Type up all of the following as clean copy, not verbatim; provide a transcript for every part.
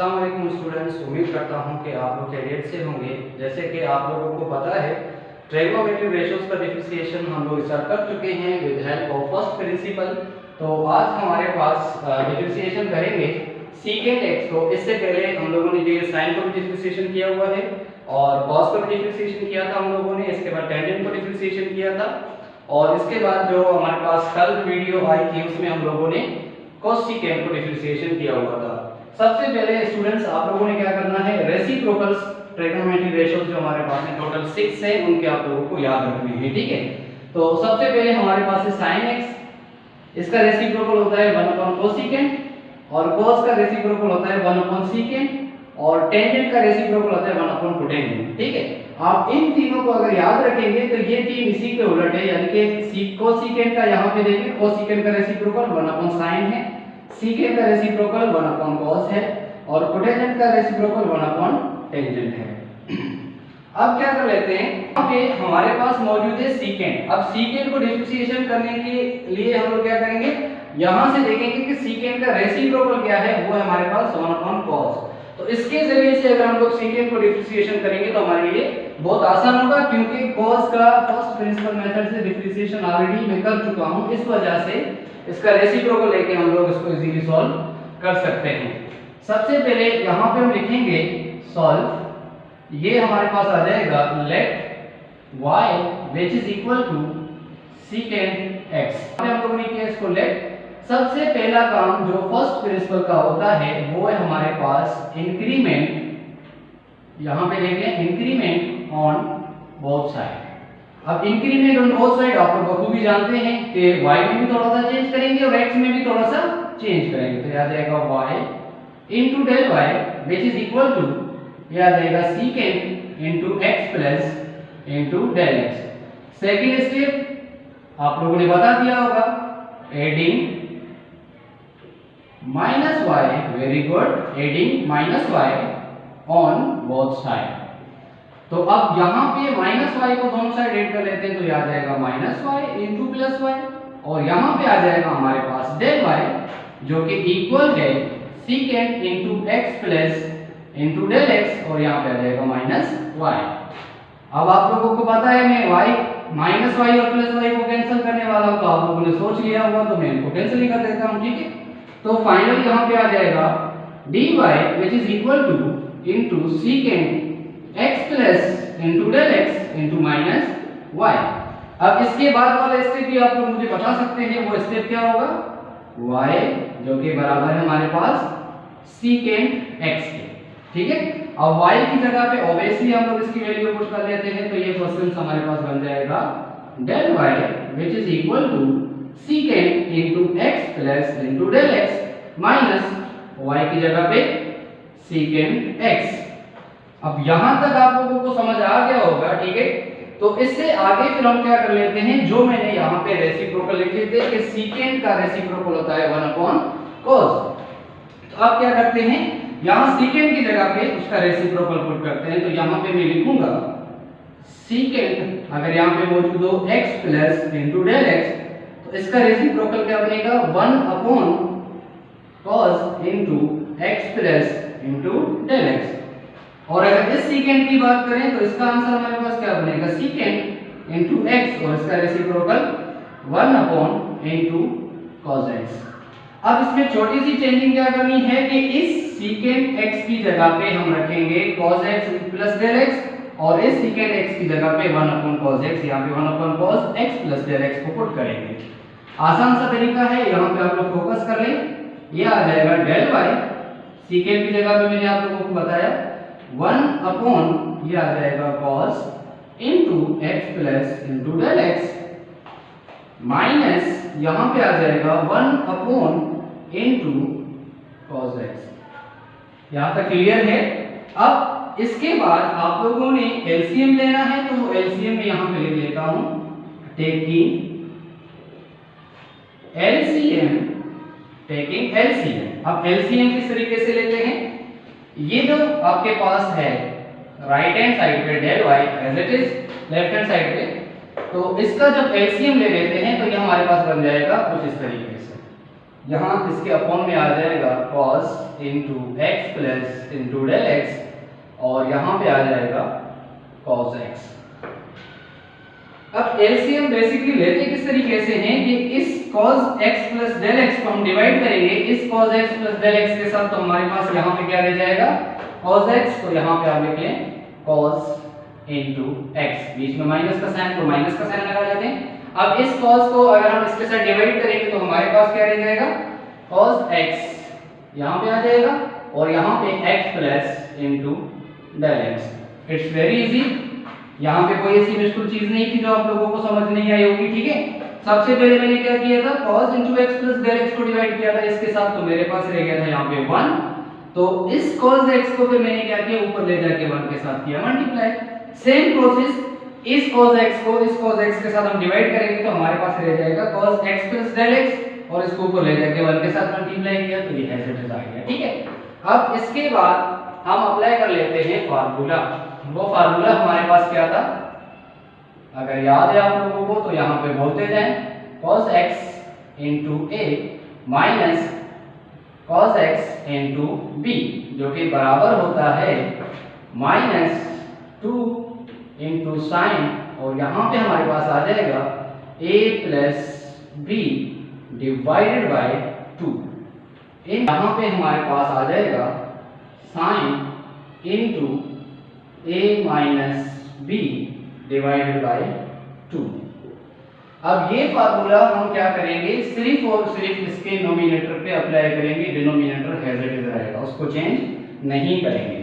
अस्सलामुअलैकुम स्टूडेंट्स, उम्मीद करता हूं कि आप लोग खैरियत से होंगे। जैसे कि आप लोगों को पता है, ट्रिग्नोमेट्री रेशियोज का डिफरेंशिएशन हम लोग स्टार्ट कर चुके हैं with help of first principle. तो आज हमारे पास डिफरेंशिएशन करेंगे सीकेंट एक्स को। इससे पहले हम लोगों ने जो साइन को भी डिफरेंशिएशन किया हुआ है और कॉस को भी डिफरेंशिएशन किया था हम लोगों ने। इसके बाद टेंजेंट को डिफरेंशिएशन किया था और इसके बाद जो हमारे पास कल वीडियो आई थी उसमें हम लोगों ने कोसेकेंट को डिफरेंशिएशन किया हुआ था। सबसे पहले स्टूडेंट्स आप लोगों ने क्या करना है, रेसिप्रोकल्स ट्रिग्नोमेट्री रेशियोज जो हमारे पास है टोटल 6 है, उनके आप लोगों को याद रखने हैं। ठीक है, तो सबसे पहले हमारे पास है sin x, इसका रेसिप्रोकल होता है 1 कोसेकेंट, और cos का रेसिप्रोकल होता है 1 सेकेंट, और टेंजेंट का रेसिप्रोकल होता है 1 कोटेंजेंट। ठीक है, आप इन तीनों को अगर याद रखेंगे तो ये तीन इसी के उलट है, यानी कि कोसेकेंट का यहाँ पे देखिए कोसेकेंट का रेसिप्रोकल 1 sin है, सीकेंट का रेसिप्रोकल 1 cos है, और कोटेंजेंट का रेसिप्रोकल 1 टेंजेंट है। अब क्या कर लेते हैं, यहाँ पे हमारे पास मौजूद है सीकेंट। अब सीकेंट को डिफरेंशिएशन करने के लिए हम लोग क्या करेंगे, यहाँ से देखेंगे कि सीकेंट का रेसिप्रोकल क्या है, वो है हमारे पास 1 cos। तो इसके जरिए से अगर हम लोग सीकेंट को डिफरेंशिएशन करेंगे तो हमारे लिए बहुत आसान होगा, क्योंकि cos का फर्स्ट प्रिंसिपल मेथड से डिफरेंशिएशन ऑलरेडी मैं कर चुका हूँ। इस वजह से इसका रेसिप्रोकल लेके हम लोग इसको इजीली सॉल्व कर सकते हैं। सबसे पहले यहाँ पे हम लिखेंगे सॉल्व, ये हमारे पास आ जाएगा late y which is equal to secant x। हम लोगों ने किया इसको लेट। सबसे पहला काम जो फर्स्ट प्रिंसिपल का होता है वो है हमारे पास इंक्रीमेंट, यहाँ पे देखें इंक्रीमेंट ऑन बोथ साइड। अब इंक्रीमेंट ऑन बोथ साइड आप लोग बखूबी जानते हैं कि y में भी थोड़ा सा चेंज करेंगे और x में भी थोड़ा सा चेंज करेंगे, तो याद आएगा y into del y which is equal to, ये आ जाएगा secant into x plus into del x। Second step आप लोगों ने बता दिया होगा, adding minus y, very good, adding minus y on both side. तो अब यहाँ पे माइनस y को दोनों साइड ऐड कर लेते हैं, तो यह आ जाएगा minus y into plus y, और यहाँ पे आ जाएगा हमारे पास डेल y जो कि इक्वल है secant into x plus into del x, और यहाँ पे आ जाएगा माइनस y। अब आप लोगों को पता है मैं y माइनस y और प्लस y को कैंसिल करने वाला हूँ, तो आप लोगों ने सोच लिया होगा, तो मैं इनको कैंसिल ही कर देता हूँ। ठीक है, तो फाइनल यहाँ पे आ जाएगा dy which is equal to into secant x plus into del x into minus y। अब इसके बाद वाला स्टेप भी आप लोग मुझे बता सकते हैं, वो स्टेप क्या होगा, y जो कि बराबर है हमारे पास सीकेंट x के। ठीक है, अब y की जगह पे ऑब्वियसली हम लोग इसकी वैल्यू पुट कर लेते हैं, तो ये क्वेश्चन हमारे पास बन जाएगा del y which is equal to secant into x plus into del x minus y की जगह पे secant x। अब यहां तक आप लोगों को समझ आ गया होगा। ठीक है, तो इससे आगे फिर हम क्या कर लेते हैं, जो मैंने यहाँ पे रेसिप्रोकल लिखे थे कि सीकेंट का रेसिप्रोकल होता है 1 cos। तो अब क्या करते हैं, यहाँ सीकेंट की जगह पे उसका रेसिप्रोकल पुट करते हैं, तो यहाँ पे मैं लिखूंगा सीकेंट, अगर यहाँ पे मौजूद हो x plus into del x, तो इसका रेसिप्रोकल क्या बनेगा 1 cos into x plus into del x. और अगर इस सीकेंट की बात करें तो इसका आंसर हमारे पास क्या बनेगा, सीकेंट इंटू एक्स, और इसका रेसिप्रोकल 1 इंटू cos x। अब इसमें छोटी सी चेंजिंग क्या करनी है कि इस सीकेंट x की जगह पे हम रखेंगे cos x plus del x, और इस सीकेंट x की जगह पे 1 cos x, यहाँ पे 1 cos x plus del x को पुट करेंगे। आसान सा तरीका है, यहाँ पे आप लोग फोकस कर लें, ये आ जाएगा डेल y, सीकेंट की जगह पे मैंने आप लोगों को बताया 1 ये आ जाएगा cos into x plus into del x, minus यहाँ पे आ जाएगा 1 इंटू cos x। यहाँ तक क्लियर है। अब इसके बाद आप लोगों ने एलसीएम लेना है, तो एलसीएम में यहाँ पे लिख लेता हूँ, टेकिंग एलसीएम। अब एलसीएम किस तरीके से लेते हैं, ये जो आपके पास है राइट हैंड साइड पे del y as it is left hand side पे, तो इसका जब एलसीएम ले लेते हैं तो ये हमारे पास बन जाएगा कुछ इस तरीके से। यहाँ इसके अपॉन में आ जाएगा cos into x plus into del x और यहाँ पे आ जाएगा cos x। अब एलसीएम बेसिकली लेते किस तरीके से हैं कि इस cos x plus del x को हम डिवाइड करेंगे इस cos x plus del x के साथ, तो हमारे पास यहाँ पे क्या रह जाएगा cos x, तो यहाँ पे आप लिख लें cos इंटू x, बीच में माइनस का साइन, तो माइनस का साइन लगा लेते हैं। अब इस cos को अगर हम इसके साथ डिवाइड करेंगे तो हमारे पास क्या रह जाएगा cos x यहाँ पे आ जाएगा और यहाँ पे x plus into del x। It's very easy, यहाँ पे कोई ऐसी मुश्किल चीज नहीं थी जो आप लोगों को समझ नहीं आई होगी। ठीक है, सबसे पहले मैंने क्या किया था cos into x plus del x को डिवाइड किया था इसके साथ, तो मेरे पास रह गया था यहाँ पे 1। तो इस cos x को फिर मैंने क्या किया ऊपर ले जाके 1 के साथ किया मल्टीप्लाई। सेम प्रोसेस इस cos x को इस cos x के साथ हम डिवाइड करेंगे तो हमारे पास रह जाएगा cos x plus del x और इसको ऊपर ले जाके 1 के साथ मल्टीप्लाई किया तो ये ऐसे आ गया। ठीक है, अब इसके बाद हम अप्लाई कर लेते हैं फार्मूला। वो फार्मूला हमारे पास क्या था, अगर याद है आप लोगों को तो यहाँ पे बोलते जाएं cos x into a minus cos x into b, जो कि बराबर होता है माइनस 2 इंटू साइन, और यहाँ पे हमारे पास आ जाएगा a plus B divided by 2। यहाँ पे हमारे पास आ जाएगा sine into a minus B divided by 2। अब ये फार्मूला हम क्या करेंगे सिर्फ और सिर्फ इसके नोमिनेटर पे अप्लाई करेंगे, डिनोमिनेटर एज इट इज रहेगा, उसको चेंज नहीं करेंगे।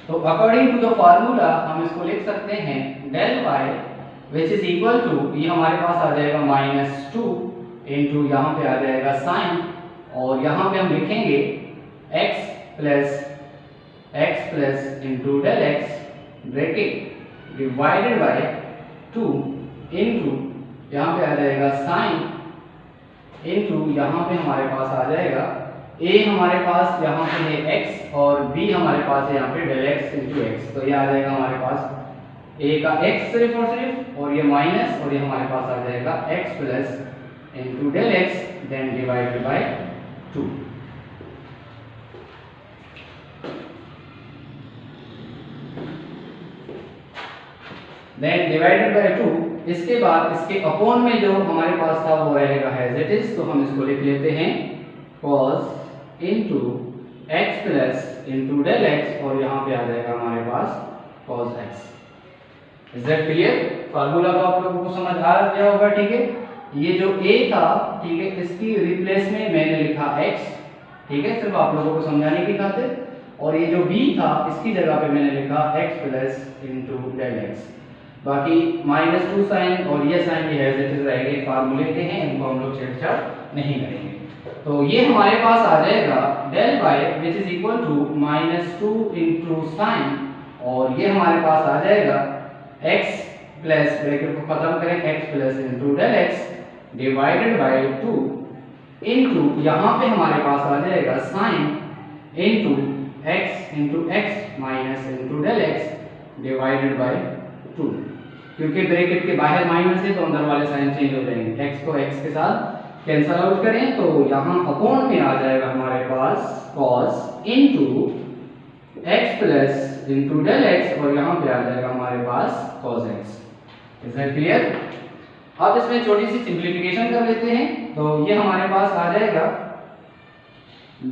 तो अकॉर्डिंग टू द फार्मूला हम इसको लिख सकते हैं del y which is equal to, ये हमारे पास आ जाएगा माइनस 2 इंटू यहाँ पे आ जाएगा साइन, और यहाँ पे हम लिखेंगे x plus into del x bracket divided by 2 into यहाँ पे आ जाएगा साइन इंटू यहाँ पे हमारे पास आ जाएगा a हमारे पास यहाँ पे है x और b हमारे पास है यहाँ पे डेल x इंटू एक्स, तो ये आ जाएगा हमारे पास a का x सिर्फ और सिर्फ और ये माइनस, और ये हमारे पास आ जाएगा x plus into del x then divided by 2। Then divided by 2। इसके बाद इसके अपॉन में जो हमारे पास था वो रहेगा एज इट इज, तो हम इसको लिख लेते हैं cos into x plus into del x, और यहाँ पे आ जाएगा हमारे पास cos x। Is that clear? Formula तो आप लोगों को समझ आ गया होगा। ठीक है, ये जो a था, ठीक है, इसकी रिप्लेस में मैंने लिखा x, ठीक है, सिर्फ आप लोगों को समझाने की खातिर, और ये जो b था इसकी जगह पे मैंने लिखा x plus into del x. बाकी माइनस 2 साइन और ये साइन भी एज इट इज रहेंगे, फार्मूले के हैं, इनको हम लोग छेड़छाड़ नहीं करेंगे। तो ये हमारे पास आ जाएगा del y which is equal to minus 2 into sine, और ये हमारे पास आ जाएगा x प्लस, ब्रैकेट को खत्म करें, x plus into del x divided by 2 into यहाँ पे हमारे पास आ जाएगा sine into x minus into del x divided by 2। क्योंकि ब्रैकेट के बाहर माइनस है तो अंदर वाले साइन चेंज हो जाएंगे, x को x के साथ कैंसल आउट करें तो यहाँ अपॉन में आ जाएगा हमारे पास cos into x plus into del x, और यहाँ पे आ जाएगा हमारे पास cos x। Is that clear? अब इसमें छोटी सी सिंप्लीफिकेशन कर लेते हैं, तो ये हमारे पास आ जाएगा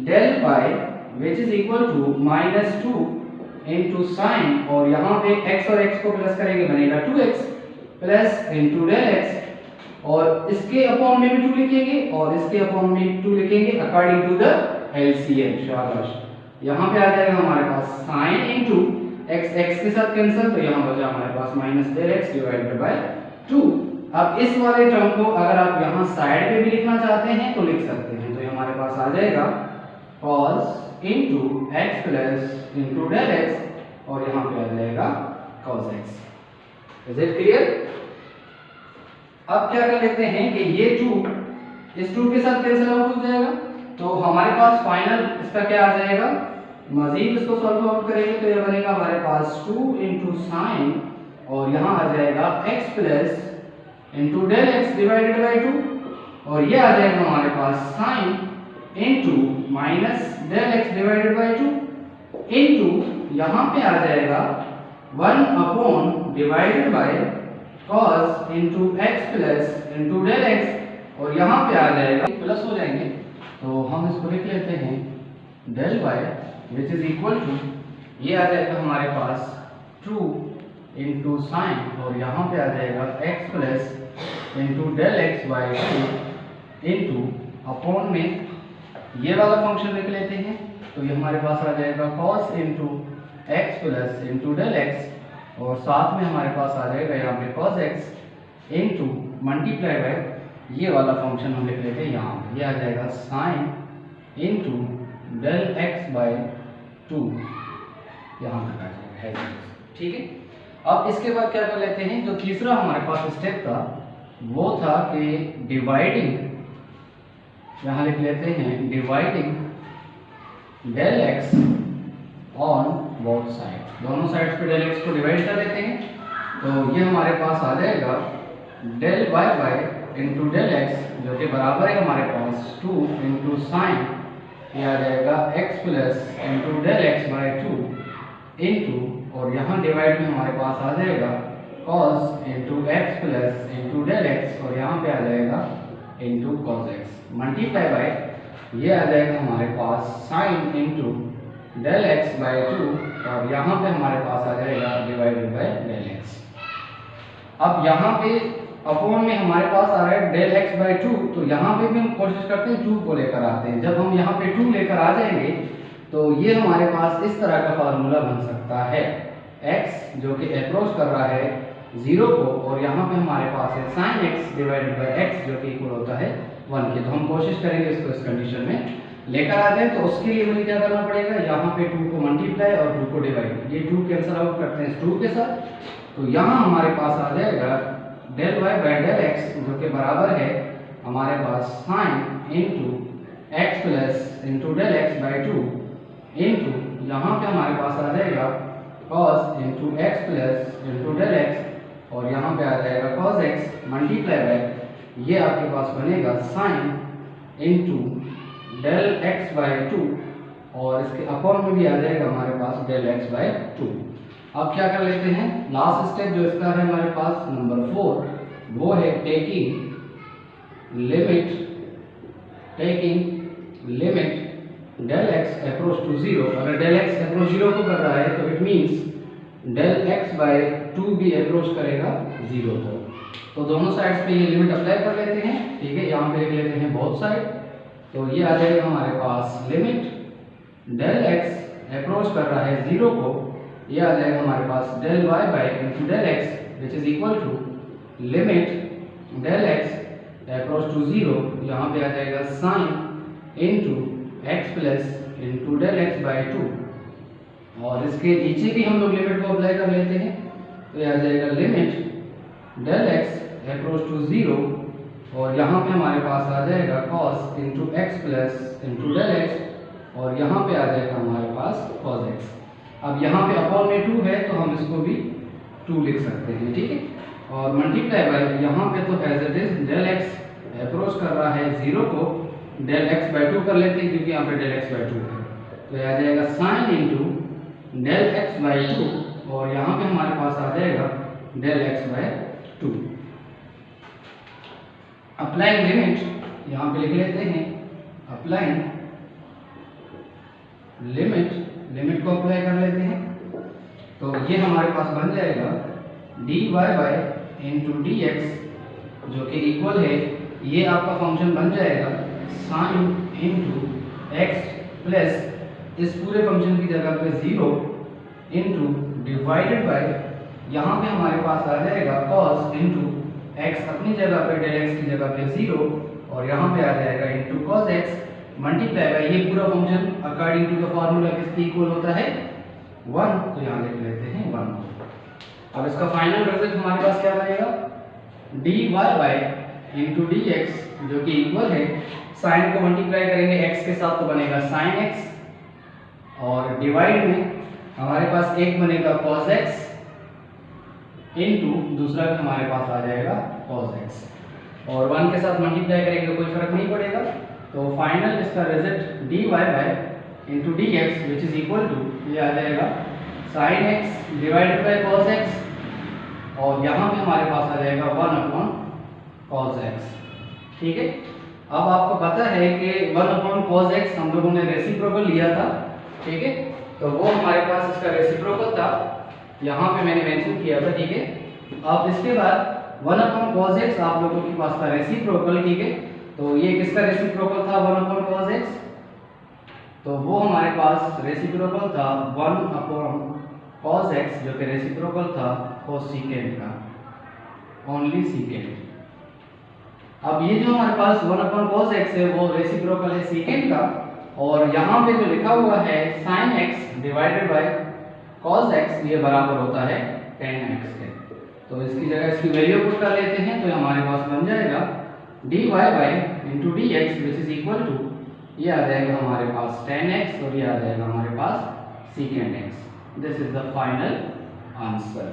del y which is equal to minus 2 into sine, और यहाँ पे x और x को प्लस करेंगे बनेगा 2x plus into del x, और इसके अपॉन में भी 2 लिखेंगे और इसके अपॉन में 2 लिखेंगे अकॉर्डिंग टू द एलसीएम। शाबाश, यहाँ पे आ जाएगा हमारे पास साइन इंटू x के साथ कैंसिल, तो यहाँ बचा हमारे पास minus del x divided by 2। अब इस वाले टर्म को अगर आप यहाँ साइड पे भी लिखना चाहते हैं तो लिख सकते हैं, तो ये हमारे पास आ जाएगा cos into x plus into del x, और यहाँ पे आ जाएगा cos x। Is it clear? अब क्या कर लेते हैं कि ये 2 इस 2 के साथ कैंसिल आउट हो जाएगा, तो हमारे पास फाइनल इसका क्या आ जाएगा, मजीद इसको सॉल्व आउट करेंगे तो ये बनेगा हमारे पास 2 इंटू साइन, और यहाँ आ जाएगा x plus into del x divided by 2, और ये आ जाएगा हमारे पास sine into minus del x divided by 2 into यहाँ पे आ जाएगा 1 upon divided by cos into x plus into del x, और यहाँ पे आ जाएगा प्लस हो जाएंगे, तो हम इसको लिख लेते हैं del y which is equal to, ये आ जाएगा हमारे पास 2 इंटू साइन, और यहाँ पे आ जाएगा x plus into del x by 2 into upon में ये वाला फंक्शन लिख लेते हैं, तो ये हमारे पास आ जाएगा cos into x plus into del x, और साथ में हमारे पास आ जाएगा यहाँ पे cos x into multiply by ये वाला फंक्शन हम लिख लेते हैं यहाँ पे, ये आ जाएगा sine into del x by 2, यहाँ तक आ जाएगा। ठीक है, अब इसके बाद क्या कर लेते हैं, जो तीसरा हमारे पास स्टेप था वो था कि डिवाइडिंग, यहाँ लिख लेते हैं dividing del x on both side, दोनों साइड्स पे डेल एक्स को डिवाइड कर लेते हैं, तो ये हमारे पास आ जाएगा del y by into del x जो कि बराबर है हमारे पास 2 इंटू साइन, ये आ जाएगा x plus into del x by 2 into, और यहाँ डिवाइड में हमारे पास आ जाएगा cos into x plus into del x, और यहाँ पे आ जाएगा into cos x multiply by ये आ जाएगा हमारे पास sine into del x by 2, और यहाँ पे हमारे पास आ जाएगा डिवाइडेड बाय डेल एक्स। अब यहाँ पे अपॉन में हमारे पास आ रहा है डेल एक्स बाई 2, तो यहाँ पे भी हम कोशिश करते हैं 2 को लेकर आते हैं, जब हम यहाँ पे 2 लेकर आ जाएंगे तो ये हमारे पास इस तरह का फार्मूला बन सकता है, x जो कि अप्रोच कर रहा है 0 को, और यहाँ पे हमारे पास है sign x divided by x जो कि इक्वल होता है 1 के, तो हम कोशिश करेंगे इसको इस कंडीशन में लेकर आते हैं, तो उसके लिए मुझे क्या करना पड़ेगा, यहाँ पे 2 को मल्टीप्लाई और 2 को डिवाइड, ये 2 कैंसिल आउट करते हैं इस 2 के साथ, तो यहाँ हमारे पास आ जाएगा del y by del x जो कि बराबर है हमारे पास sine into x plus into del x by 2 into यहाँ पे हमारे पास आ जाएगा cos into x plus into del x, और यहाँ पे आ जाएगा cos x मल्टीप्लाई बाय ये आपके पास बनेगा sine into del x by 2, और इसके अपॉन में भी आ जाएगा हमारे पास डेल एक्स बाई 2। अब क्या कर लेते हैं, लास्ट स्टेप जो इसका है हमारे पास नंबर 4, वो है taking limit del x approach to 0, अगर डेल एक्स अप्रोच 0 को कर रहा है तो it means del x by 2 भी अप्रोच करेगा 0 को, तो दोनों साइड्स पे ये लिमिट अप्लाई कर लेते हैं। ठीक है, यहाँ पे लिख लेते हैं बोथ साइड, तो ये आ जाएगा हमारे पास लिमिट डेल एक्स अप्रोच कर रहा है 0 को, ये आ जाएगा हमारे पास del y by into del x which is equal to limit del x approach to 0, यहाँ पे आ जाएगा sine into x plus into del x by 2, और इसके नीचे भी हम लोग लिमिट को अप्लाई कर लेते हैं, तो ये आ जाएगा limit del x approach to 0, और यहाँ पे हमारे पास आ जाएगा cos into x plus into del x, और यहाँ पे आ जाएगा हमारे पास cos x। अब यहाँ पे अपॉन में 2 है तो हम इसको भी 2 लिख सकते हैं। ठीक है, और मल्टीप्लाई बाय यहाँ पे तो as it is del x approach कर रहा है 0 को, डेल एक्स बाई 2 कर लेते हैं क्योंकि यहाँ पे डेल एक्स बाई 2 है, तो यह आ जाएगा sine into del x by 2, और यहाँ पे हमारे पास आ जाएगा del x by 2। Applying limit यहाँ पे लिख लेते हैं, अप्लाइंग लिमिट को अप्लाई कर लेते हैं, तो ये हमारे पास बन जाएगा dy by into d x जो कि इक्वल है, ये आपका फंक्शन बन जाएगा साइन इंटू एक्स प्लस इस पूरे फंक्शन की जगह पे 0 इंटू डिवाइडेड बाई यहाँ पे हमारे पास आ जाएगा cos इंटू एक्स अपनी जगह पे डेल एक्स की जगह पे 0, और यहाँ पे आ जाएगा into cos x multiply by ये पूरा function according to the formula किसके इक्वल होता है 1, तो यहाँ लिख लेते हैं 1। अब इसका फाइनल रिजल्ट हमारे पास क्या बनेगा, dy by into d x जो कि इक्वल है साइन को मल्टीप्लाई करेंगे x के साथ तो बनेगा sin x, और डिवाइड में हमारे पास एक बनेगा cos x इंटू दूसरा भी हमारे पास आ जाएगा cos x, और 1 के साथ मल्टीप्लाई करेंगे कोई फर्क नहीं पड़ेगा, तो फाइनल इसका result dy by into d x which is equal to, ये आ जाएगा sine x divided by cos x, और यहाँ पे हमारे पास आ जाएगा 1 अपॉन कॉस एक्स। ठीक है, अब आपको पता है कि 1 अपॉन कॉस एक्स हम लोगों ने रेसिप्रोकल लिया था। ठीक है, तो वो हमारे पास इसका रेसिप्रोकल था, यहाँ पे मैंने मेंशन किया था। ठीक है, अब इसके बाद 1 अपॉन कॉस एक्स आप लोगों के पास था रेसिप्रोकल। ठीक है, तो ये किसका रेसिप्रोकल था 1 अपॉन कॉस एक्स, तो वो हमारे पास रेसिप्रोकल था 1 अपॉन कॉस एक्स, जो कि रेसिप्रोकल था cos सीकेंड का, ओनली सीकेंड। अब ये जो हमारे पास 1 अपॉन cos x है वो रेसिप्रोकल है सीकेंड का, और यहाँ पे जो लिखा हुआ है sin x divided by cos x, ये बराबर होता है tan x के। तो इसकी जगह इसकी वैल्यू पुट कर लेते हैं, तो हमारे पास बन जाएगा dy by into d x which is equal to, ये आ जाएगा हमारे पास tan x, और ये आ जाएगा हमारे पास secant x। This is the final answer.